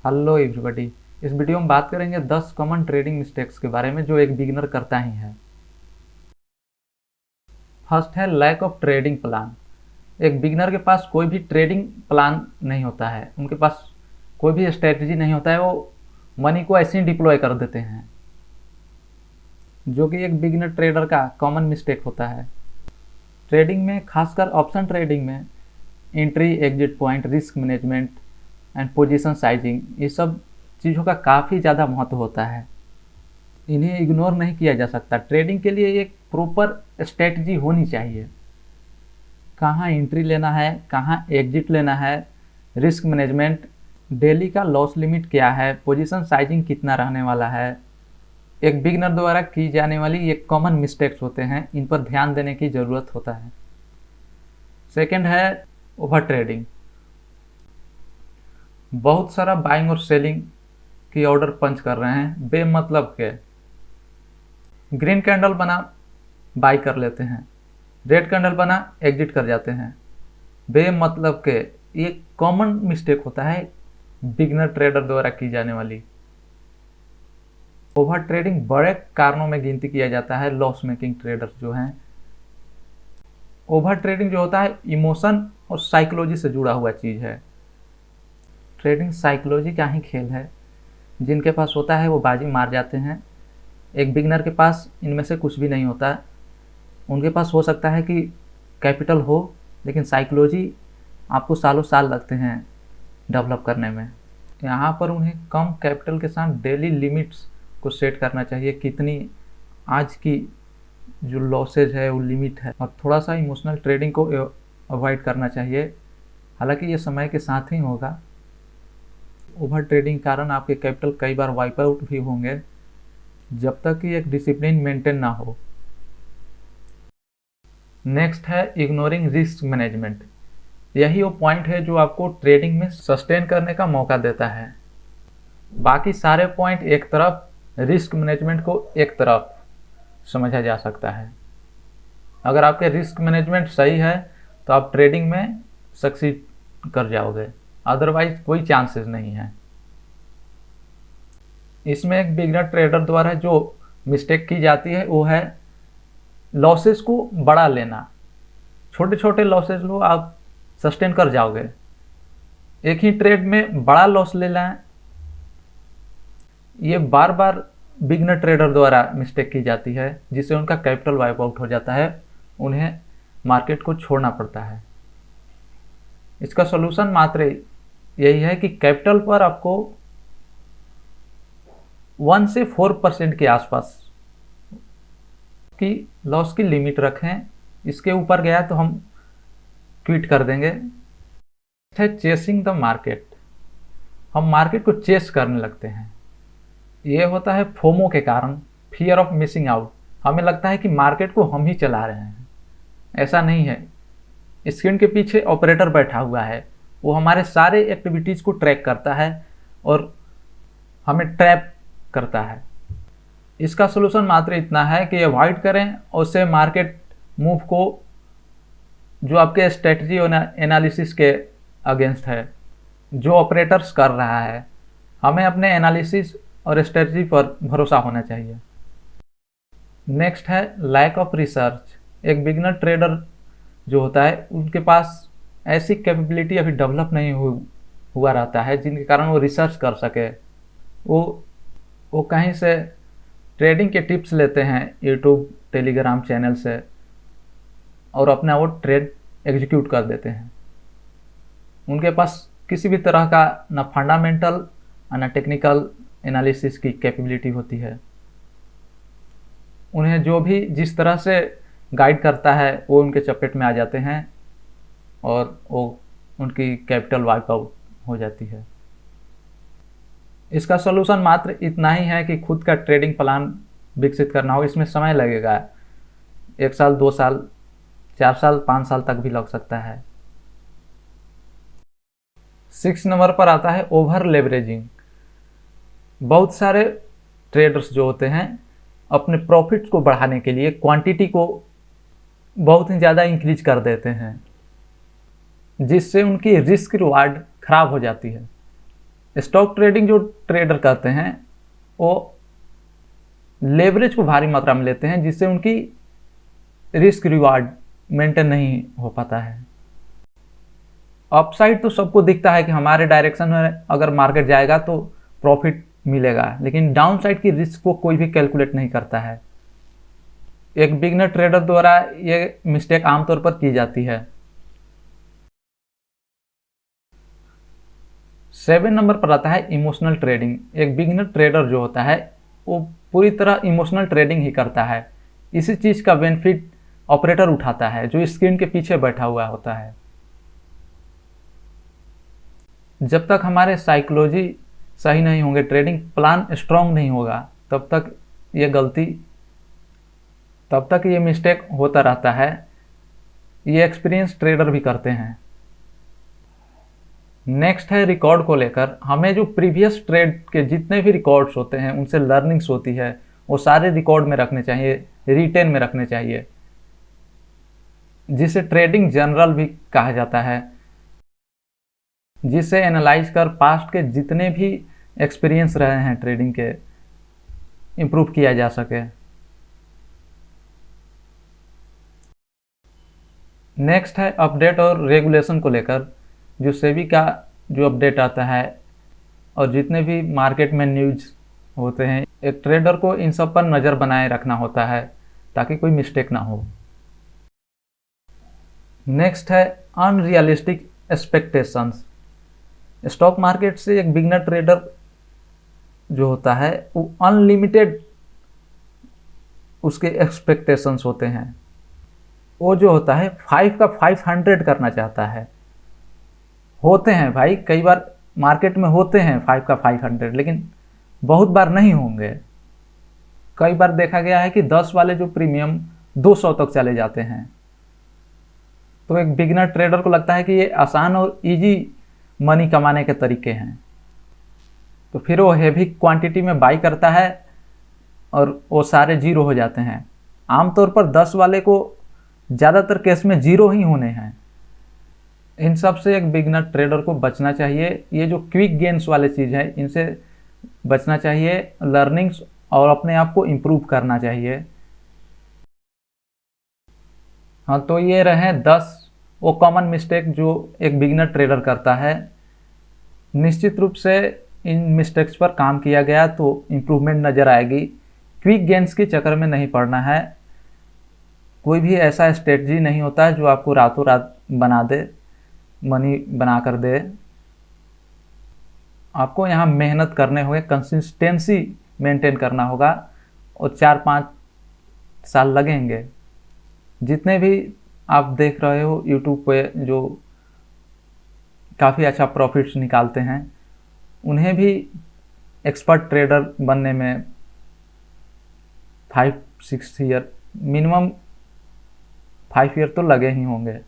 Hello everybody. इस video में बात करेंगे 10 कॉमन ट्रेडिंग मिस्टेक्स के बारे में जो एक बिगिनर करता ही है। फर्स्ट है लैक ऑफ ट्रेडिंग प्लान। एक बिगिनर के पास कोई भी ट्रेडिंग प्लान नहीं होता है, उनके पास कोई भी स्ट्रेटजी नहीं होता है, वो मनी को ऐसे ही डिप्लॉय कर देते हैं, जो कि एक बिगिनर ट्रेडर का कॉमन मिस्टेक होता है। ट्रेडिंग में, खासकर ऑप्शन ट्रेडिंग में, entry, exit point, risk management and position sizing, ये सब चीज़ों का काफ़ी ज़्यादा महत्व होता है। इन्हें इग्नोर नहीं किया जा सकता। ट्रेडिंग के लिए एक प्रॉपर स्ट्रेटजी होनी चाहिए। कहाँ एंट्री लेना है, कहाँ एग्जिट लेना है, रिस्क मैनेजमेंट, डेली का लॉस लिमिट क्या है, पोजीशन साइजिंग कितना रहने वाला है, एक बिगनर द्वारा की जाने वाली ये कॉमन मिस्टेक्स होते हैं, इन पर ध्यान देने की ज़रूरत होता है। सेकंड है ओवर ट्रेडिंग। बहुत सारा बाइंग और सेलिंग की ऑर्डर पंच कर रहे हैं बेमतलब के। ग्रीन कैंडल बना बाई कर लेते हैं, रेड कैंडल बना एग्जिट कर जाते हैं बेमतलब के। ये कॉमन मिस्टेक होता है बिगनर ट्रेडर द्वारा की जाने वाली। ओवर ट्रेडिंग बड़े कारणों में गिनती किया जाता है लॉस मेकिंग ट्रेडर्स जो हैं। ओवर ट्रेडिंग जो होता है इमोशन और साइकोलॉजी से जुड़ा हुआ चीज़ है। ट्रेडिंग साइकोलॉजी का ही खेल है। जिनके पास होता है वो बाजी मार जाते हैं। एक बिगनर के पास इनमें से कुछ भी नहीं होता। उनके पास हो सकता है कि कैपिटल हो, लेकिन साइकोलॉजी आपको सालों साल लगते हैं डेवलप करने में। यहाँ पर उन्हें कम कैपिटल के साथ डेली लिमिट्स को सेट करना चाहिए, कितनी आज की जो लॉसेज है वो लिमिट है, और थोड़ा सा इमोशनल ट्रेडिंग को अवॉइड करना चाहिए। हालांकि ये समय के साथ ही होगा। ओवर ट्रेडिंग के कारण आपके कैपिटल कई बार वाइप आउट भी होंगे, जब तक कि एक डिसिप्लिन मेंटेन ना हो। नेक्स्ट है इग्नोरिंग रिस्क मैनेजमेंट। यही वो पॉइंट है जो आपको ट्रेडिंग में सस्टेन करने का मौका देता है। बाकी सारे पॉइंट एक तरफ, रिस्क मैनेजमेंट को एक तरफ समझा जा सकता है। अगर आपके रिस्क मैनेजमेंट सही है तो आप ट्रेडिंग में सक्सीड कर जाओगे, अदरवाइज कोई चांसेस नहीं है। इसमें एक बिगनर ट्रेडर द्वारा जो मिस्टेक की जाती है वो है लॉसेस को बड़ा लेना। छोटे छोटे लॉसेस लो, आप सस्टेन कर जाओगे। एक ही ट्रेड में बड़ा लॉस ले लें, ये बार बार बिगनर ट्रेडर द्वारा मिस्टेक की जाती है, जिससे उनका कैपिटल वाइप आउट हो जाता है, उन्हें मार्केट को छोड़ना पड़ता है। इसका सॉल्यूशन मात्र यही है कि कैपिटल पर आपको 1 से 4% के आसपास की लॉस की लिमिट रखें। इसके ऊपर गया तो हम क्विट कर देंगे। है चेसिंग द मार्केट। हम मार्केट को चेस करने लगते हैं। ये होता है फोमो के कारण, फियर ऑफ मिसिंग आउट। हमें लगता है कि मार्केट को हम ही चला रहे हैं। ऐसा नहीं है। स्क्रीन के पीछे ऑपरेटर बैठा हुआ है, वो हमारे सारे एक्टिविटीज़ को ट्रैक करता है और हमें ट्रैप करता है। इसका सलूशन मात्र इतना है कि अवॉइड करें और उससे मार्केट मूव को जो आपके स्ट्रेटजी और एनालिसिस के अगेंस्ट है, जो ऑपरेटर्स कर रहा है, हमें अपने एनालिसिस और स्ट्रेटजी पर भरोसा होना चाहिए। नेक्स्ट है लैक ऑफ रिसर्च। एक बिगनर ट्रेडर जो होता है उनके पास ऐसी कैपेबिलिटी अभी डेवलप नहीं हुआ रहता है जिनके कारण वो रिसर्च कर सके। वो कहीं से ट्रेडिंग के टिप्स लेते हैं यूट्यूब, टेलीग्राम चैनल से, और अपना वो ट्रेड एग्जीक्यूट कर देते हैं। उनके पास किसी भी तरह का ना फंडामेंटल ना टेक्निकल एनालिसिस की कैपेबिलिटी होती है। उन्हें जो भी जिस तरह से गाइड करता है वो उनके चपेट में आ जाते हैं और वो उनकी कैपिटल वाइप आउट हो जाती है। इसका सॉल्यूशन मात्र इतना ही है कि खुद का ट्रेडिंग प्लान विकसित करना हो। इसमें समय लगेगा, 1 साल, 2 साल, 4 साल, 5 साल तक भी लग सकता है। 6 नंबर पर आता है ओवर लेवरेजिंग। बहुत सारे ट्रेडर्स जो होते हैं अपने प्रॉफिट्स को बढ़ाने के लिए क्वांटिटी को बहुत ही ज़्यादा इंक्रीज कर देते हैं, जिससे उनकी रिस्क रिवार्ड खराब हो जाती है। स्टॉक ट्रेडिंग जो ट्रेडर करते हैं वो लेवरेज को भारी मात्रा में लेते हैं, जिससे उनकी रिस्क रिवार्ड मेंटेन नहीं हो पाता है। अपसाइड तो सबको दिखता है कि हमारे डायरेक्शन में अगर मार्केट जाएगा तो प्रॉफिट मिलेगा, लेकिन डाउन साइड की रिस्क को कोई भी कैलकुलेट नहीं करता है। एक बिगनर ट्रेडर द्वारा ये मिस्टेक आमतौर पर की जाती है। 7 नंबर पर आता है इमोशनल ट्रेडिंग। एक बिगिनर ट्रेडर जो होता है वो पूरी तरह इमोशनल ट्रेडिंग ही करता है। इसी चीज़ का बेनिफिट ऑपरेटर उठाता है जो स्क्रीन के पीछे बैठा हुआ होता है। जब तक हमारे साइकोलॉजी सही नहीं होंगे, ट्रेडिंग प्लान स्ट्रांग नहीं होगा, तब तक ये मिस्टेक होता रहता है। ये एक्सपीरियंस ट्रेडर भी करते हैं। नेक्स्ट है रिकॉर्ड को लेकर। हमें जो प्रीवियस ट्रेड के जितने भी रिकॉर्ड्स होते हैं उनसे लर्निंग्स होती है, वो सारे रिकॉर्ड में रखने चाहिए, रिटेन में रखने चाहिए, जिसे ट्रेडिंग जर्नल भी कहा जाता है, जिसे एनालाइज कर पास्ट के जितने भी एक्सपीरियंस रहे हैं ट्रेडिंग के इम्प्रूव किया जा सके। नेक्स्ट है अपडेट और रेगुलेशन को लेकर। जो सेबी का जो अपडेट आता है और जितने भी मार्केट में न्यूज होते हैं, एक ट्रेडर को इन सब पर नज़र बनाए रखना होता है ताकि कोई मिस्टेक ना हो। नेक्स्ट है अनरियलिस्टिक एक्सपेक्टेशंस। स्टॉक मार्केट से एक बिगनर ट्रेडर जो होता है वो अनलिमिटेड उसके एक्सपेक्टेशंस होते हैं। वो जो होता है 5 का 500 करना चाहता है। होते हैं भाई, कई बार मार्केट में होते हैं 5 का 500, लेकिन बहुत बार नहीं होंगे। कई बार देखा गया है कि 10 वाले जो प्रीमियम 200 तक चले जाते हैं। तो एक बिगिनर ट्रेडर को लगता है कि ये आसान और इजी मनी कमाने के तरीके हैं, तो फिर वो हेवी क्वांटिटी में बाई करता है और वो सारे जीरो हो जाते हैं। आमतौर पर 10 वाले को ज़्यादातर केस में जीरो ही होने हैं। इन सब से एक बिगनर ट्रेडर को बचना चाहिए। ये जो क्विक गेन्स वाले चीज़ है इनसे बचना चाहिए, लर्निंग्स और अपने आप को इम्प्रूव करना चाहिए। हाँ, तो ये रहे 10 वो कॉमन मिस्टेक जो एक बिगनर ट्रेडर करता है। निश्चित रूप से इन मिस्टेक्स पर काम किया गया तो इम्प्रूवमेंट नज़र आएगी। क्विक गेन्स के चक्कर में नहीं पड़ना है। कोई भी ऐसा स्ट्रेटजी नहीं होता है जो आपको रातों रात बना दे, मनी बना कर दे। आपको यहाँ मेहनत करने होंगे, कंसिस्टेंसी मेंटेन करना होगा और 4-5 साल लगेंगे। जितने भी आप देख रहे हो यूट्यूब पे जो काफ़ी अच्छा प्रॉफिट्स निकालते हैं, उन्हें भी एक्सपर्ट ट्रेडर बनने में 5-6 ईयर मिनिमम 5 ईयर तो लगे ही होंगे।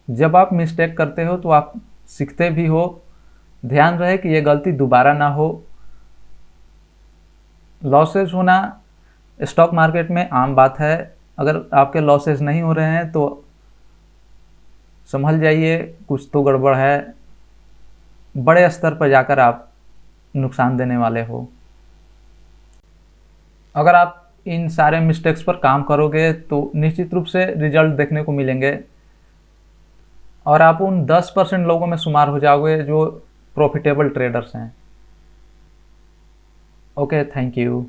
जब आप मिस्टेक करते हो तो आप सीखते भी हो। ध्यान रहे कि ये गलती दोबारा ना हो। लॉसेस होना स्टॉक मार्केट में आम बात है। अगर आपके लॉसेस नहीं हो रहे हैं तो संभल जाइए, कुछ तो गड़बड़ है। बड़े स्तर पर जाकर आप नुकसान देने वाले हो। अगर आप इन सारे मिस्टेक्स पर काम करोगे तो निश्चित रूप से रिजल्ट देखने को मिलेंगे और आप उन 10% लोगों में शुमार हो जाओगे जो प्रॉफिटेबल ट्रेडर्स हैं। Okay, thank you.